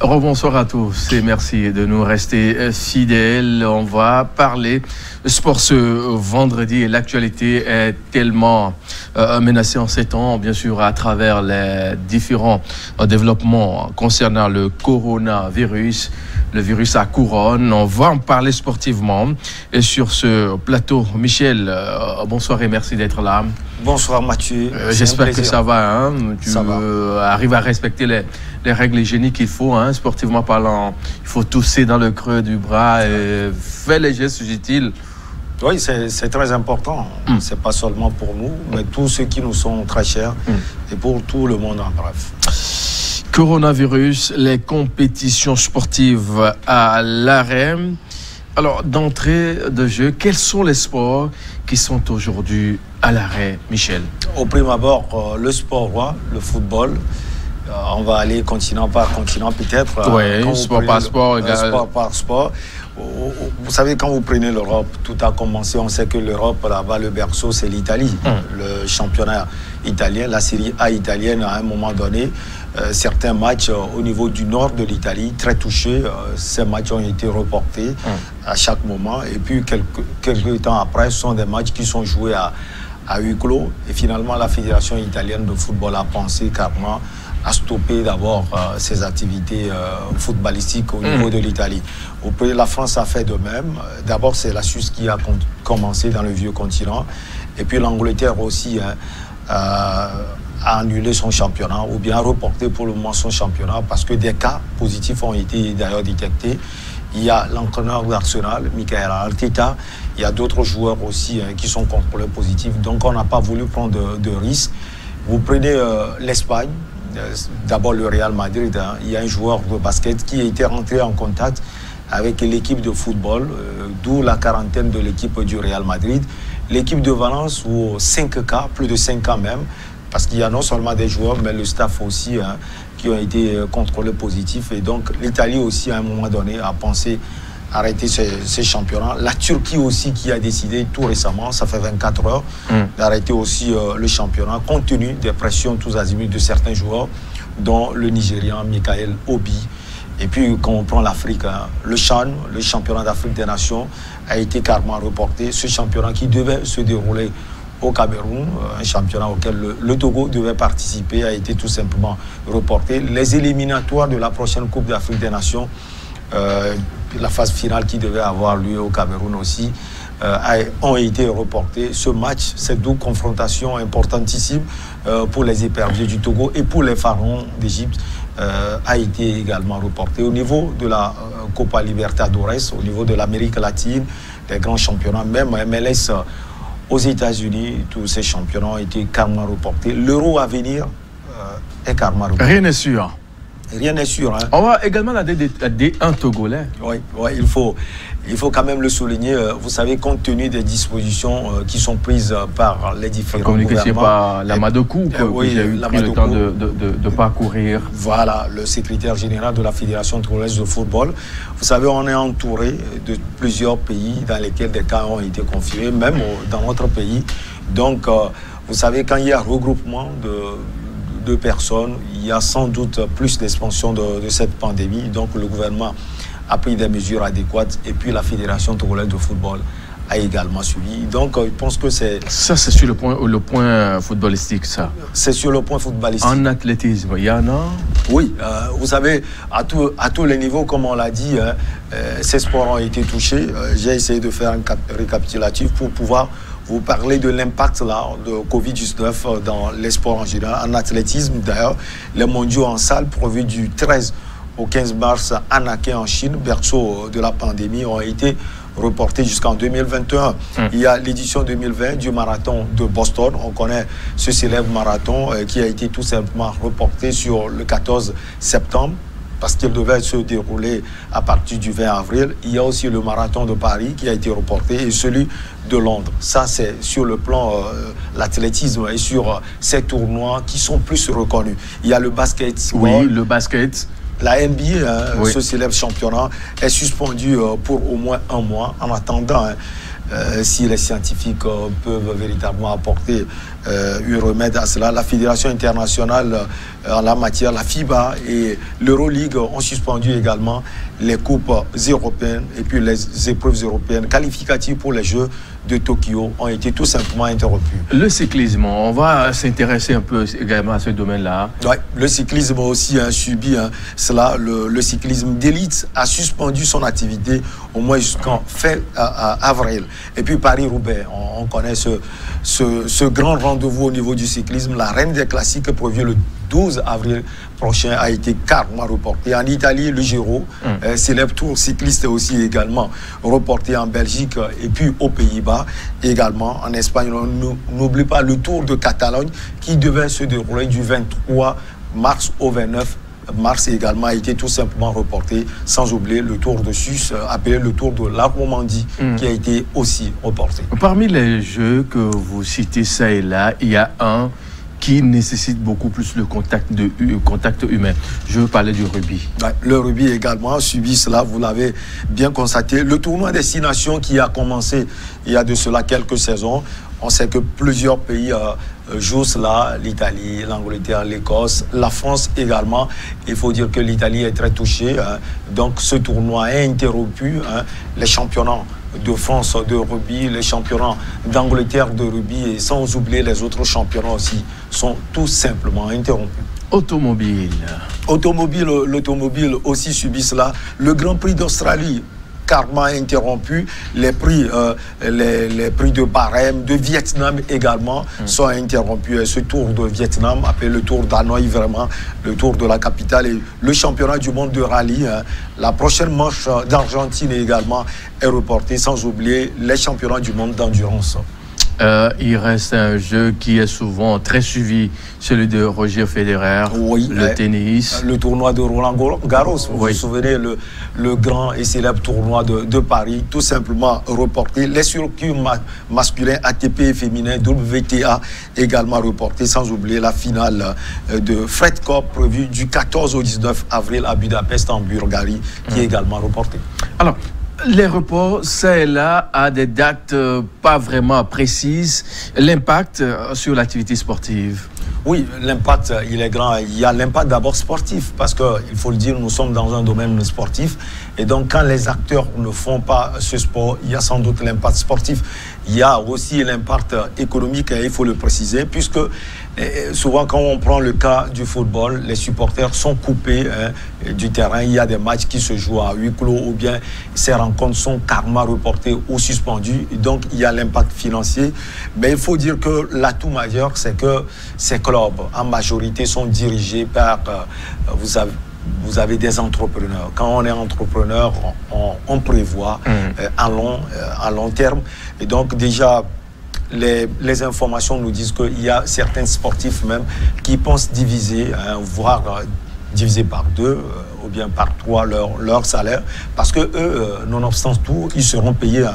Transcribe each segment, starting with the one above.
Rebonsoir à tous et merci de nous rester fidèles. On va parler sport ce vendredi et l'actualité est tellement menacée en ces temps, bien sûr, à travers les différents développements concernant le coronavirus. Le virus à couronne, on va en parler sportivement. Et sur ce plateau, Michel, bonsoir et merci d'être là. Bonsoir Mathieu. J'espère que ça va. Tu arrives à respecter les règles hygiéniques qu'il faut, sportivement parlant. Il faut tousser dans le creux du bras et faire les gestes utiles. Oui, c'est très important. C'est pas seulement pour nous, mais tous ceux qui nous sont très chers et pour tout le monde en bref. Coronavirus, les compétitions sportives à l'arrêt. Alors, d'entrée de jeu, quels sont les sports qui sont aujourd'hui à l'arrêt, Michel? Au prime abord, le sport roi, le football. On va aller continent par continent peut-être. Oui, sport par sport. Sport par sport. Vous savez, quand vous prenez l'Europe, tout a commencé. On sait que l'Europe, là-bas, le berceau, c'est l'Italie. Le championnat italien, la Série A italienne, à un moment donné, certains matchs au niveau du nord de l'Italie, très touchés, ces matchs ont été reportés à chaque moment. Et puis, quelques temps après, ce sont des matchs qui sont joués à huis clos. Et finalement, la Fédération italienne de football a pensé carrément à stopper d'abord ses activités footballistiques au niveau de l'Italie. La France a fait de même. D'abord, c'est la Suisse qui a commencé dans le vieux continent. Et puis l'Angleterre aussi a annulé son championnat ou bien reporté pour le moment son championnat parce que des cas positifs ont été d'ailleurs détectés. Il y a l'entraîneur d'Arsenal, Mikel Arteta. Il y a d'autres joueurs aussi qui sont contrôlés positifs. Donc on n'a pas voulu prendre de risques. Vous prenez l'Espagne. D'abord le Real Madrid, il y a un joueur de basket qui a été rentré en contact avec l'équipe de football, d'où la quarantaine de l'équipe du Real Madrid. L'équipe de Valence, où 5 cas, plus de 5 cas même, parce qu'il y a non seulement des joueurs, mais le staff aussi, qui ont été contrôlés positifs. Et donc l'Italie aussi, à un moment donné, a pensé arrêter ces championnats. La Turquie aussi qui a décidé tout récemment, ça fait 24 heures, d'arrêter aussi le championnat, compte tenu des pressions tous azimuts de certains joueurs, dont le Nigérian Michael Obi. Et puis quand on prend l'Afrique, le CHAN, le championnat d'Afrique des Nations, a été carrément reporté. Ce championnat qui devait se dérouler au Cameroun, un championnat auquel le Togo devait participer, a été tout simplement reporté. Les éliminatoires de la prochaine Coupe d'Afrique des Nations, la phase finale qui devait avoir lieu au Cameroun aussi, ont été reportés. Ce match, cette double confrontation importantissime pour les éperviers du Togo et pour les pharaons d'Égypte, a été également reporté. Au niveau de la Copa Libertadores, au niveau de l'Amérique latine, des grands championnats, même MLS aux États-Unis, tous ces championnats ont été carrément reportés. L'Euro à venir est carrément reporté. Rien n'est sûr. Rien n'est sûr. On va également la D1 togolais. Oui, il faut quand même le souligner. Vous savez, compte tenu des dispositions qui sont prises par les différents gouvernements. Par la Madokou, que j'ai eu le temps de parcourir. Voilà, le secrétaire général de la Fédération togolaise de football. Vous savez, on est entouré de plusieurs pays dans lesquels des cas ont été confirmés, même dans notre pays. Donc, vous savez, quand il y a regroupement de personnes, il y a sans doute plus d'expansion de cette pandémie. Donc le gouvernement a pris des mesures adéquates et puis la Fédération togolaise de football a également suivi. Donc je pense que c'est... Ça, c'est sur le point footballistique, ça. C'est sur le point footballistique. En athlétisme, il y en a? Oui, vous savez, à tous les niveaux, comme on l'a dit, ces sports ont été touchés. J'ai essayé de faire un récapitulatif pour pouvoir vous parlez de l'impact de Covid-19 dans les sports en général. En athlétisme, d'ailleurs, les mondiaux en salle prévus du 13 au 15 mars à Naké en Chine, berceau de la pandémie, ont été reportés jusqu'en 2021. Il y a l'édition 2020 du marathon de Boston. On connaît ce célèbre marathon qui a été tout simplement reporté sur le 14 septembre. Parce qu'il devait se dérouler à partir du 20 avril. Il y a aussi le marathon de Paris qui a été reporté et celui de Londres. Ça, c'est sur le plan l'athlétisme et sur ces tournois qui sont plus reconnus. Il y a le basket. Oui, le basket. La NBA, ce célèbre championnat, est suspendu pour au moins 1 mois en attendant si les scientifiques peuvent véritablement apporter eu remède à cela. La Fédération internationale en la matière, la FIBA et l'Euroleague ont suspendu également les coupes européennes et puis les épreuves européennes qualificatives pour les Jeux de Tokyo ont été tout simplement interrompues. Le cyclisme, on va s'intéresser un peu également à ce domaine-là. Oui, le cyclisme aussi a subi cela. Le cyclisme d'élite a suspendu son activité au moins jusqu'en fin avril. Et puis Paris-Roubaix, on connaît ce grand rendez-vous au niveau du cyclisme. La reine des classiques prévue le 12 avril prochain a été carrément reporté. En Italie, le Giro, célèbre tour cycliste aussi également reporté en Belgique et puis aux Pays-Bas également. En Espagne, n'oublie pas le Tour de Catalogne qui devait se dérouler du 23 mars au 29 mars également a été tout simplement reporté, sans oublier le Tour de Suisse, appelé le Tour de la Romandie, qui a été aussi reporté. Parmi les jeux que vous citez ça et là, il y a un qui nécessite beaucoup plus le contact humain. Je veux parler du rugby. Le rugby également subit cela, vous l'avez bien constaté. Le tournoi Destination qui a commencé il y a de cela quelques saisons, on sait que plusieurs pays jouent cela, l'Italie, l'Angleterre, l'Écosse, la France également. Il faut dire que l'Italie est très touchée, donc ce tournoi est interrompu. Les championnats de France de rugby, les championnats d'Angleterre de rugby et sans oublier les autres championnats aussi sont tout simplement interrompus. Automobile. L'automobile aussi subit cela. Le Grand Prix d'Australie carrément interrompu, les prix de barème de Vietnam également sont interrompus. Et ce tour de Vietnam, appelé le tour d'Hanoï, vraiment le tour de la capitale, et le championnat du monde de rallye, la prochaine manche d'Argentine également est reportée, sans oublier les championnats du monde d'endurance. Il reste un jeu qui est souvent très suivi, celui de Roger Federer, le tennis. Le tournoi de Roland Garros, vous vous souvenez, le grand et célèbre tournoi de Paris, tout simplement reporté. Les circuits masculins ATP et féminins WTA également reportés, sans oublier la finale de Fed Cup prévue du 14 au 19 avril à Budapest en Bulgarie, qui est également reportée. Alors, les reports, ça et là, à des dates pas vraiment précises. L'impact sur l'activité sportive? Oui, l'impact, il est grand. Il y a l'impact d'abord sportif, parce qu'il faut le dire, nous sommes dans un domaine sportif. Et donc, quand les acteurs ne font pas ce sport, il y a sans doute l'impact sportif. Il y a aussi l'impact économique, il faut le préciser, puisque souvent, quand on prend le cas du football, les supporters sont coupés du terrain. Il y a des matchs qui se jouent à huis clos ou bien ces rencontres sont carrément reportées ou suspendues. Et donc, il y a l'impact financier. Mais il faut dire que l'atout majeur, c'est que ces clubs, en majorité, sont dirigés par, vous avez des entrepreneurs. Quand on est entrepreneur, on prévoit à long terme. Et donc, déjà, les informations nous disent qu'il y a certains sportifs même qui pensent diviser, voire diviser par 2 ou bien par 3 leur salaire, parce que eux, nonobstant tout, ils seront payés,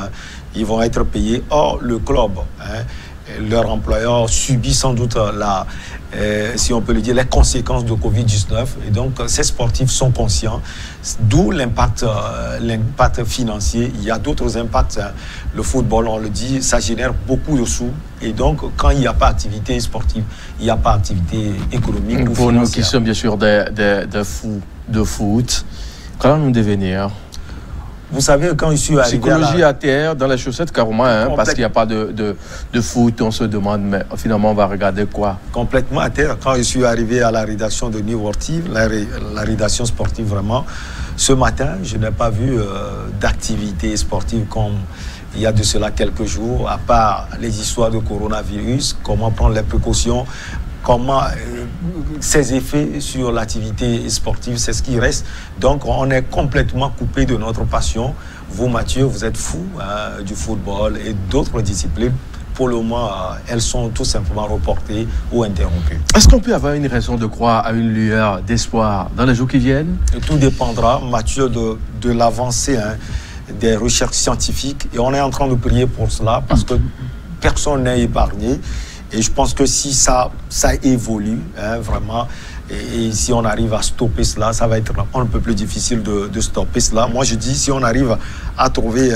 ils vont être payés. Or, le club, leur employeur subit sans doute si on peut le dire, les conséquences de Covid-19. Et donc, ces sportifs sont conscients, d'où l'impact financier. Il y a d'autres impacts. Le football, on le dit, ça génère beaucoup de sous. Et donc, quand il n'y a pas d'activité sportive, il n'y a pas d'activité économique ou pour financière. Nous qui sommes bien sûr des fous de foot, comment nous devenir? Vous savez, quand je suis arrivé psychologie à terre, dans les chaussettes carrément, parce qu'il n'y a pas de foot, on se demande, mais finalement, on va regarder quoi? Complètement à terre. Quand je suis arrivé à la rédaction de New World TV, la rédaction sportive vraiment, ce matin, je n'ai pas vu d'activité sportive comme il y a de cela quelques jours, à part les histoires de coronavirus, comment prendre les précautions, comment ses effets sur l'activité sportive, c'est ce qui reste. Donc, on est complètement coupé de notre passion. Vous, Mathieu, vous êtes fou du football et d'autres disciplines. Pour le moment, elles sont tout simplement reportées ou interrompues. Est-ce qu'on peut avoir une raison de croire à une lueur d'espoir dans les jours qui viennent? Tout dépendra, Mathieu, de l'avancée des recherches scientifiques. Et on est en train de prier pour cela, parce que personne n'est épargné. Et je pense que si ça évolue, vraiment, Et si on arrive à stopper cela, ça va être un peu plus difficile de stopper cela. Moi, je dis, si on arrive à trouver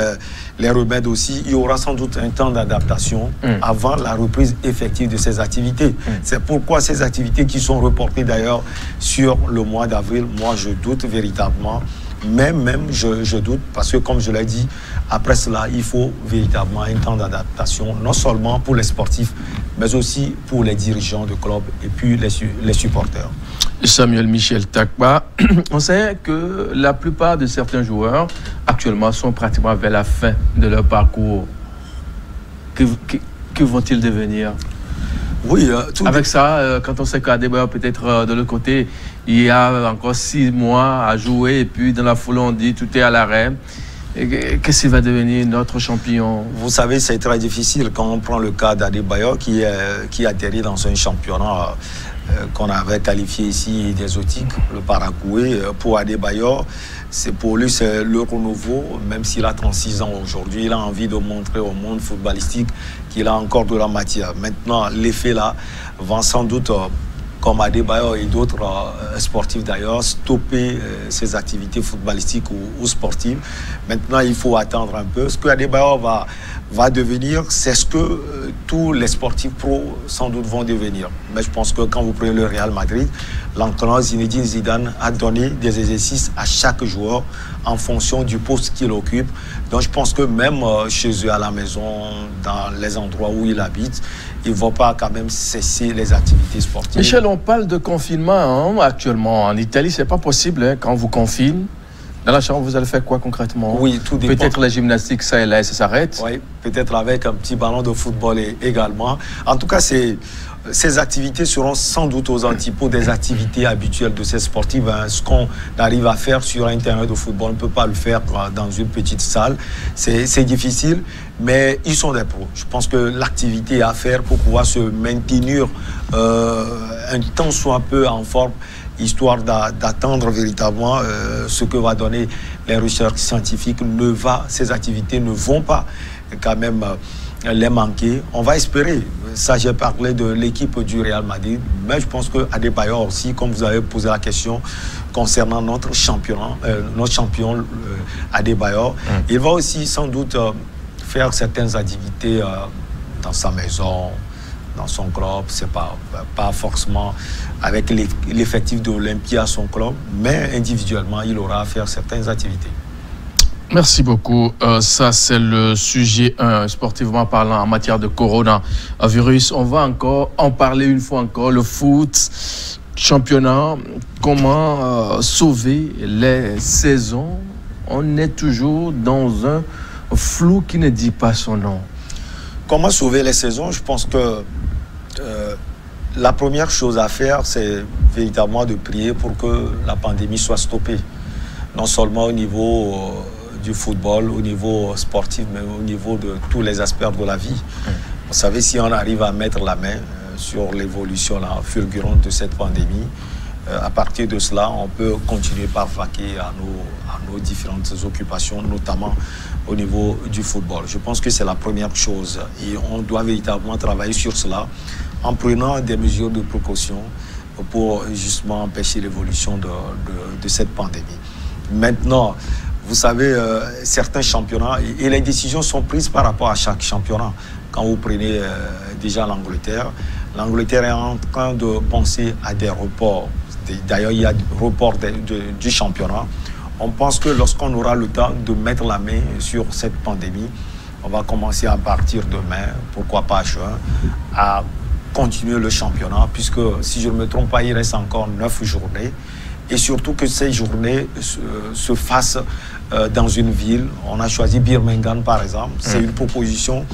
les remèdes aussi, il y aura sans doute un temps d'adaptation avant la reprise effective de ces activités. C'est pourquoi ces activités qui sont reportées d'ailleurs sur le mois d'avril, moi, je doute véritablement. Même je doute, parce que comme je l'ai dit, après cela, il faut véritablement un temps d'adaptation, non seulement pour les sportifs, mais aussi pour les dirigeants de club et puis les supporters. Samuel Michel Takba, on sait que la plupart de certains joueurs actuellement sont pratiquement vers la fin de leur parcours. Que vont-ils devenir? Oui, avec ça, quand on sait qu'Adebayor peut-être de l'autre côté, il y a encore 6 mois à jouer et puis dans la foulée on dit tout est à l'arrêt. Qu'est-ce qu'il va devenir notre champion? Vous savez, c'est très difficile quand on prend le cas d'Adebayor qui atterrit dans un championnat qu'on avait qualifié ici d'exotique, le Paraguay. Pour Adebayor, pour lui, c'est le renouveau, même s'il a 36 ans aujourd'hui, il a envie de montrer au monde footballistique qu'il a encore de la matière. Maintenant, l'effet là va sans doute, comme Adebayor et d'autres sportifs d'ailleurs, stopper ses activités footballistiques ou sportives. Maintenant, il faut attendre un peu. Ce que Adebayor va devenir, c'est ce que tous les sportifs pros sans doute vont devenir. Mais je pense que quand vous prenez le Real Madrid, l'entraîneur Zinedine Zidane a donné des exercices à chaque joueur en fonction du poste qu'il occupe. Donc je pense que même chez eux à la maison, dans les endroits où il habite, il ne va pas quand même cesser les activités sportives. Michel, on parle de confinement actuellement. En Italie, ce n'est pas possible quand on vous confine. Dans la chambre, vous allez faire quoi concrètement? Oui, tout dépend. Peut-être la gymnastique, ça et là, ça s'arrête. Oui, peut-être avec un petit ballon de football également. En tout cas, ces activités seront sans doute aux antipodes des activités habituelles de ces sportifs. Ce qu'on arrive à faire sur un terrain de football, on ne peut pas le faire dans une petite salle. C'est difficile, mais ils sont des pros. Je pense que l'activité à faire pour pouvoir se maintenir un temps soit peu en forme, histoire d'attendre véritablement ce que va donner les recherches scientifiques. Ces activités ne vont pas quand même les manquer. On va espérer. Ça, j'ai parlé de l'équipe du Real Madrid, mais je pense qu'Adebayor aussi, comme vous avez posé la question concernant notre champion Adebayor, il va aussi sans doute faire certaines activités dans sa maison, dans son club. C'est pas forcément avec l'effectif de l'Olympia à son club, mais individuellement, il aura à faire certaines activités. Merci beaucoup. Ça, c'est le sujet sportivement parlant en matière de coronavirus. On va encore en parler une fois encore. Le foot, championnat, comment sauver les saisons? On est toujours dans un flou qui ne dit pas son nom. Comment sauver les saisons? Je pense que la première chose à faire, c'est véritablement de prier pour que la pandémie soit stoppée. Non seulement au niveau du football, au niveau sportif, mais au niveau de tous les aspects de la vie. Vous savez, si on arrive à mettre la main sur l'évolution fulgurante de cette pandémie, à partir de cela, on peut continuer par vaquer à nos différentes occupations, notamment au niveau du football. Je pense que c'est la première chose et on doit véritablement travailler sur cela en prenant des mesures de précaution pour justement empêcher l'évolution de cette pandémie. Maintenant, vous savez, certains championnats, et les décisions sont prises par rapport à chaque championnat. Quand vous prenez déjà l'Angleterre est en train de penser à des reports. D'ailleurs, il y a des reports du championnat. On pense que lorsqu'on aura le temps de mettre la main sur cette pandémie, on va commencer à partir demain, pourquoi pas juin, à continuer le championnat, puisque si je ne me trompe pas, il reste encore 9 journées. Et surtout que ces journées se fassent dans une ville. On a choisi Birmingham, par exemple. C'est une proposition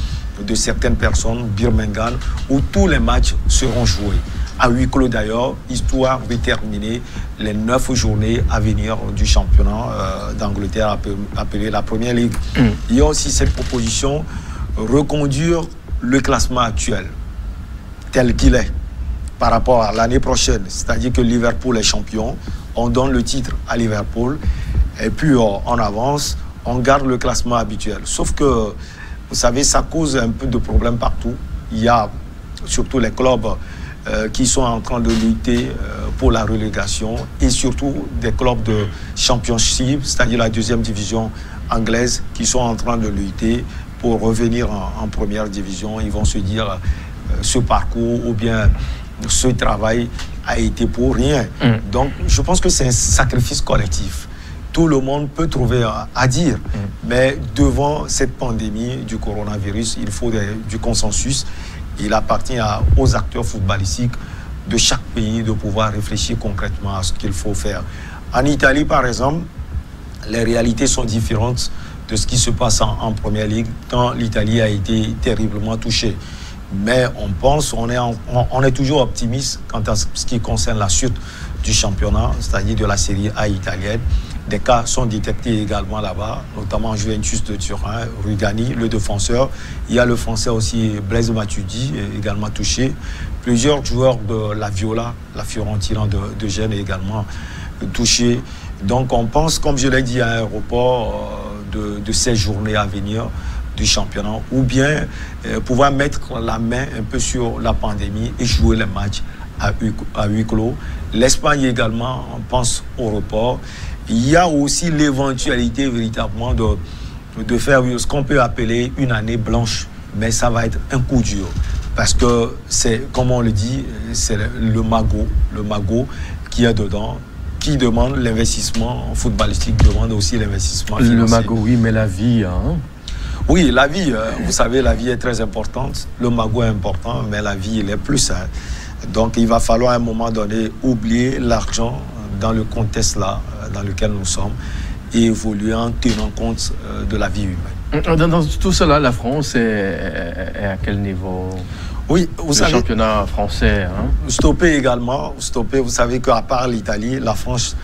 de certaines personnes, Birmingham, où tous les matchs seront joués. À huis clos d'ailleurs, histoire de terminer les 9 journées à venir du championnat d'Angleterre appelé la Première Ligue. Il y a aussi cette proposition, reconduire le classement actuel tel qu'il est par rapport à l'année prochaine. C'est-à-dire que Liverpool est champion, on donne le titre à Liverpool et puis on avance, on garde le classement habituel. Sauf que, vous savez, ça cause un peu de problèmes partout. Il y a surtout les clubs qui sont en train de lutter pour la relégation et surtout des clubs de championship, c'est-à-dire la deuxième division anglaise, qui sont en train de lutter pour revenir en première division. Ils vont se dire ce parcours ou bien ce travail a été pour rien. Donc je pense que c'est un sacrifice collectif. Tout le monde peut trouver à dire, mais devant cette pandémie du coronavirus, il faut du consensus. Il appartient aux acteurs footballistiques de chaque pays de pouvoir réfléchir concrètement à ce qu'il faut faire. En Italie, par exemple, les réalités sont différentes de ce qui se passe en Première Ligue, tant l'Italie a été terriblement touchée. Mais on pense, on est toujours optimiste quant à ce qui concerne la suite du championnat, c'est-à-dire de la Série A italienne. Des cas sont détectés également là-bas, notamment Juventus de Turin, Rugani, le défenseur. Il y a le Français aussi, Blaise Matuidi, également touché. Plusieurs joueurs de la Viola, la Fiorentina de Gênes, également touchés. Donc on pense, comme je l'ai dit, à un report de ces journées à venir du championnat, ou bien pouvoir mettre la main un peu sur la pandémie et jouer les matchs à huis clos. L'Espagne également, on pense au report. Il y a aussi l'éventualité véritablement de faire ce qu'on peut appeler une année blanche, mais ça va être un coup dur, parce que c'est, comme on le dit, c'est le magot qui est dedans, qui demande l'investissement footballistique, demande aussi l'investissement financier. Le magot, oui, mais la vie, hein? Oui, la vie, vous savez, la vie est très importante. Le magot est important, mais la vie, il est plus. Hein. Donc, il va falloir à un moment donné oublier l'argent dans le contexte-là dans lequel nous sommes et évoluer en tenant compte de la vie humaine. Dans tout cela, la France est à quel niveau? Oui, vous savez, le championnat français. Hein? Stoppé également. Stoppé, vous savez qu'à part l'Italie, la France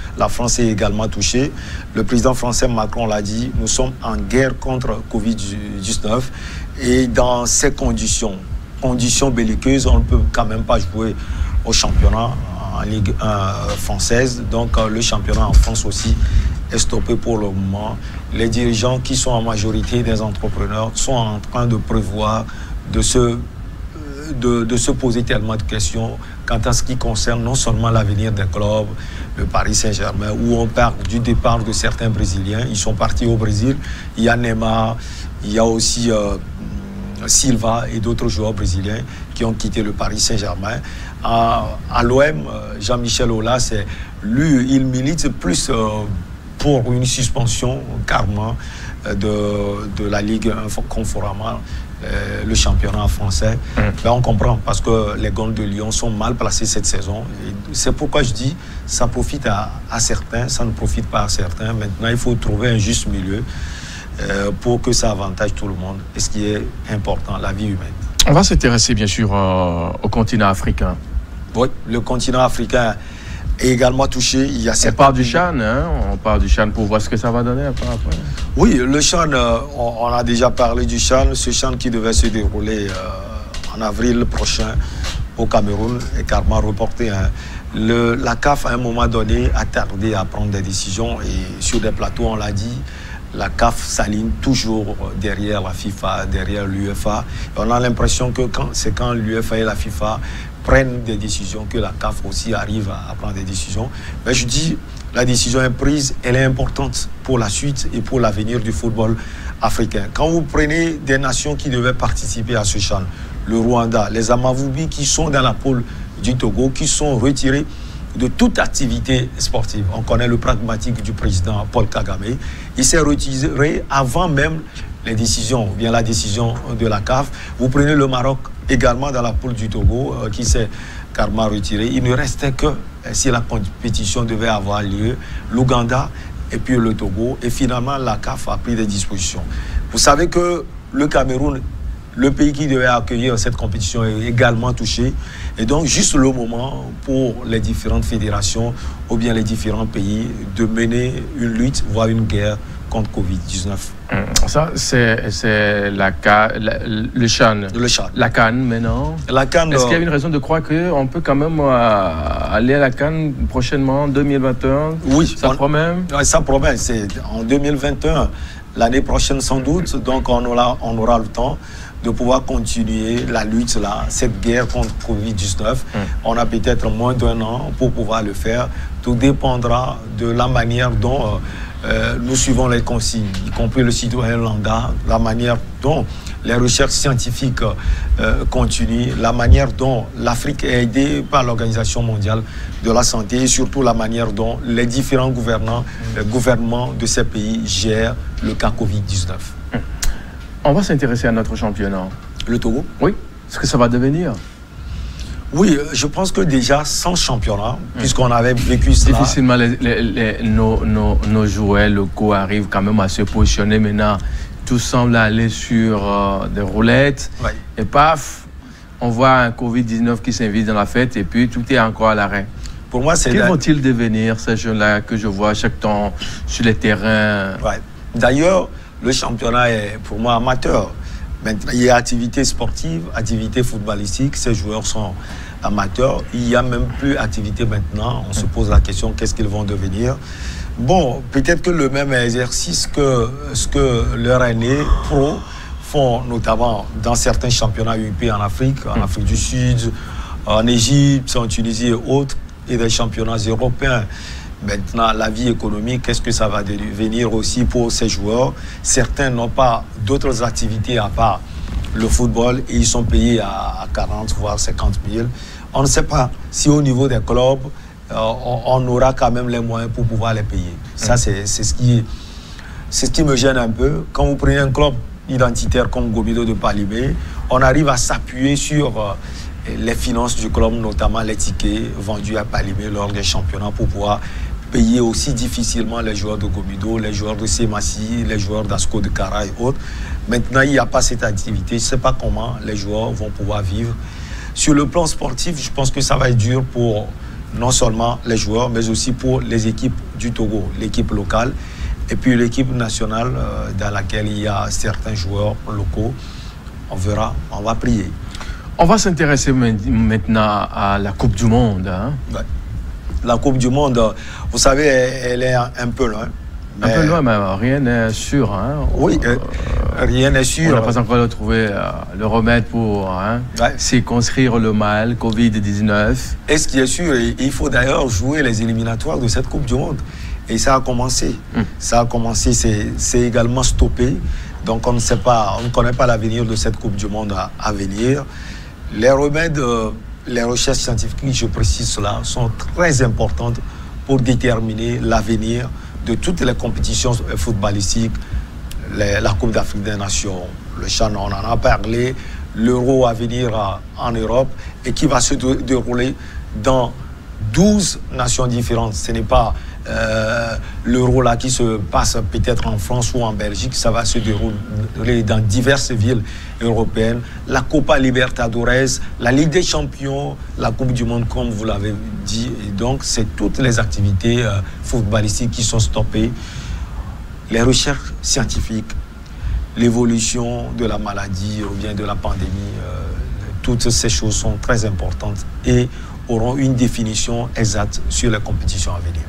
est également touchée. Le président français Macron l'a dit, nous sommes en guerre contre Covid-19. Et dans ces conditions belliqueuses, on ne peut quand même pas jouer au championnat en Ligue 1 française. Donc le championnat en France aussi est stoppé pour le moment. Les dirigeants qui sont en majorité des entrepreneurs sont en train de prévoir de se poser tellement de questions quant à ce qui concerne non seulement l'avenir des clubs, le Paris Saint-Germain, où on parle du départ de certains Brésiliens. Ils sont partis au Brésil. Il y a Neymar, il y a aussi Silva et d'autres joueurs brésiliens qui ont quitté le Paris Saint-Germain. À l'OM, Jean-Michel Aulas, lui, il milite plus pour une suspension carrément de la Ligue 1 conformément le championnat français. Ben, on comprend parce que les Gonds de Lyon sont mal placés cette saison. C'est pourquoi je dis ça profite à certains, ça ne profite pas à certains. Maintenant, il faut trouver un juste milieu pour que ça avantage tout le monde. Et ce qui est important, la vie humaine. On va s'intéresser bien sûr au continent africain. Oui, le continent africain est également touché. Il y a on parle du CHAN, hein? On parle du CHAN pour voir ce que ça va donner après. Oui, le CHAN, on a déjà parlé du CHAN, ce CHAN qui devait se dérouler en avril prochain au Cameroun est carrément reporté. Hein. La CAF, à un moment donné, a tardé à prendre des décisions et sur des plateaux, on l'a dit, la CAF s'aligne toujours derrière la FIFA, derrière l'UEFA. On a l'impression que c'est quand l'UEFA et la FIFA prennent des décisions que la CAF aussi arrive à prendre des décisions. Mais je dis, la décision est prise, elle est importante pour la suite et pour l'avenir du football africain. Quand vous prenez des nations qui devaient participer à ce CHAN, le Rwanda, les Amavubi qui sont dans la pôle du Togo, qui sont retirés de toute activité sportive. On connaît le pragmatique du président Paul Kagame. Il s'est retiré avant même les décisions, ou bien la décision de la CAF. Vous prenez le Maroc également dans la poule du Togo, qui s'est carrément retiré. Il ne restait que, si la compétition devait avoir lieu, l'Ouganda et puis le Togo. Et finalement, la CAF a pris des dispositions. Vous savez que le Cameroun, le pays qui devait accueillir cette compétition, est également touché. Et donc, juste le moment pour les différentes fédérations ou bien les différents pays de mener une lutte, voire une guerre contre Covid-19. Ça, c'est le CHAN. Le CHAN. La CAN maintenant. La CAN. Est-ce qu'il y a une raison de croire qu'on peut quand même aller à la CAN prochainement, 2021? Oui. Ça promet? Ça promet. C'est en 2021, l'année prochaine sans doute. Donc, on aura le temps de pouvoir continuer la lutte là, cette guerre contre Covid-19. On a peut-être moins d'1 an pour pouvoir le faire. Tout dépendra de la manière dont nous suivons les consignes, y compris le citoyen lambda, la manière dont les recherches scientifiques continuent, la manière dont l'Afrique est aidée par l'Organisation mondiale de la santé et surtout la manière dont les différents gouvernements de ces pays gèrent le cas Covid-19. On va s'intéresser à notre championnat. Le Togo? Oui. Ce que ça va devenir? Oui, je pense que déjà sans championnat, puisqu'on avait vécu cela... Difficilement, nos joueurs locaux arrivent quand même à se positionner maintenant. Tout semble aller sur des roulettes. Oui. Et paf, on voit un Covid-19 qui s'invite dans la fête et puis tout est encore à l'arrêt. Pour moi, c'est... Qui vont-ils devenir, ces jeunes-là que je vois chaque temps sur les terrains? Ouais. D'ailleurs, le championnat est pour moi amateur. Maintenant, il y a activité sportive, activité footballistique. Ces joueurs sont amateurs. Il n'y a même plus activité maintenant. On se pose la question, qu'est-ce qu'ils vont devenir? Bon, peut-être que le même exercice que ce que leurs aînés pro font, notamment dans certains championnats UP en Afrique du Sud, en Égypte, en Tunisie et autres, et des championnats européens. Maintenant, la vie économique, qu'est-ce que ça va devenir aussi pour ces joueurs? Certains n'ont pas d'autres activités à part le football et ils sont payés à 40 voire 50 000. On ne sait pas si au niveau des clubs, on aura quand même les moyens pour pouvoir les payer. Ça, c'est ce qui me gêne un peu. Quand vous prenez un club identitaire comme Gomido de Palimé, on arrive à s'appuyer sur les finances du club, notamment les tickets vendus à Palimé lors des championnats pour pouvoir payer aussi difficilement les joueurs de Gomido, les joueurs de Semassi, les joueurs d'Asco de Kara et autres. Maintenant, il n'y a pas cette activité. Je ne sais pas comment les joueurs vont pouvoir vivre. Sur le plan sportif, je pense que ça va être dur pour non seulement les joueurs, mais aussi pour les équipes du Togo, l'équipe locale, et puis l'équipe nationale dans laquelle il y a certains joueurs locaux. On verra, on va prier. On va s'intéresser maintenant à la Coupe du Monde. Hein? Ouais. La Coupe du Monde, vous savez, elle est un peu loin. Un peu loin, mais rien n'est sûr. Hein? Oui, rien n'est sûr. On n'a pas encore trouvé le remède pour circonscrire le mal, Covid-19. Et ce qui est sûr, il faut d'ailleurs jouer les éliminatoires de cette Coupe du Monde. Et ça a commencé. Ça a commencé, c'est également stoppé. Donc on ne sait pas, on ne connaît pas l'avenir de cette Coupe du Monde à venir. Les remèdes, les recherches scientifiques, je précise cela, sont très importantes pour déterminer l'avenir de toutes les compétitions footballistiques, la Coupe d'Afrique des Nations, le CHAN, on en a parlé, l'Euro à venir en Europe et qui va se dérouler dans 12 nations différentes. Ce n'est pas l'Euro là qui se passe peut-être en France ou en Belgique, ça va se dérouler dans diverses villes européennes. La Copa Libertadores, la Ligue des Champions, la Coupe du Monde comme vous l'avez dit. Et donc c'est toutes les activités footballistiques qui sont stoppées. Les recherches scientifiques, l'évolution de la maladie ou bien de la pandémie, toutes ces choses sont très importantes et auront une définition exacte sur les compétitions à venir.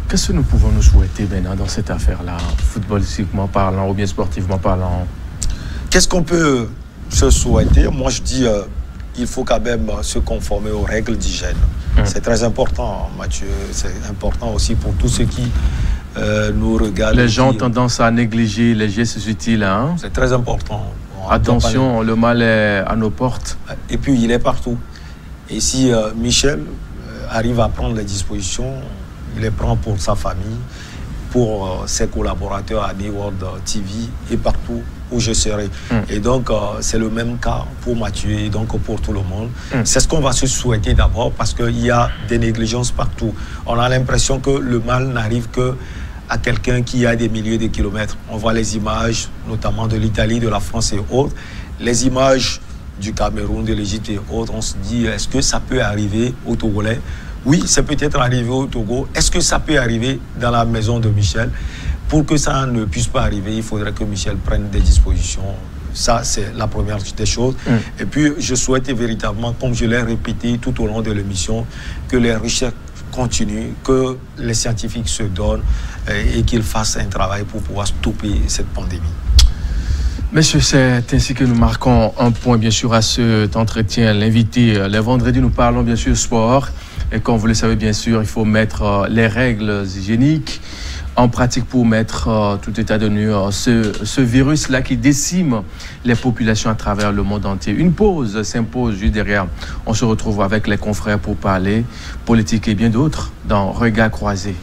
Qu'est-ce que nous pouvons nous souhaiter maintenant dans cette affaire-là, footballistiquement parlant ou bien sportivement parlant? Qu'est-ce qu'on peut se souhaiter? Moi, je dis il faut quand même se conformer aux règles d'hygiène. C'est très important, Mathieu. C'est important aussi pour tous ceux qui nous regardent. Les gens ont tendance à négliger les gestes utiles. Hein? C'est très important. Attention, le mal est à nos portes. Et puis, il est partout. Et si Michel arrive à prendre les dispositions, il les prend pour sa famille, pour ses collaborateurs à New World TV et partout où je serai. Et donc, c'est le même cas pour Mathieu et donc pour tout le monde. C'est ce qu'on va se souhaiter d'abord parce qu'il y a des négligences partout. On a l'impression que le mal n'arrive que à quelqu'un qui a des milliers de kilomètres. On voit les images, notamment de l'Italie, de la France et autres. Les images du Cameroun, de l'Égypte et autres, on se dit, est-ce que ça peut arriver aux Togolais? Oui, c'est peut-être arrivé au Togo. Est-ce que ça peut arriver dans la maison de Michel? Pour que ça ne puisse pas arriver, il faudrait que Michel prenne des dispositions. Ça, c'est la première des choses. Et puis, je souhaite véritablement, comme je l'ai répété tout au long de l'émission, que les recherches continuent, que les scientifiques se donnent et qu'ils fassent un travail pour pouvoir stopper cette pandémie. Messieurs, c'est ainsi que nous marquons un point, bien sûr, à cet entretien. L'invité, les vendredis, nous parlons, bien sûr, sport. Et comme vous le savez, bien sûr, il faut mettre les règles hygiéniques en pratique pour mettre tout état de nu ce virus-là qui décime les populations à travers le monde entier. Une pause s'impose juste derrière. On se retrouve avec les confrères pour parler politique et bien d'autres dans Regard croisé.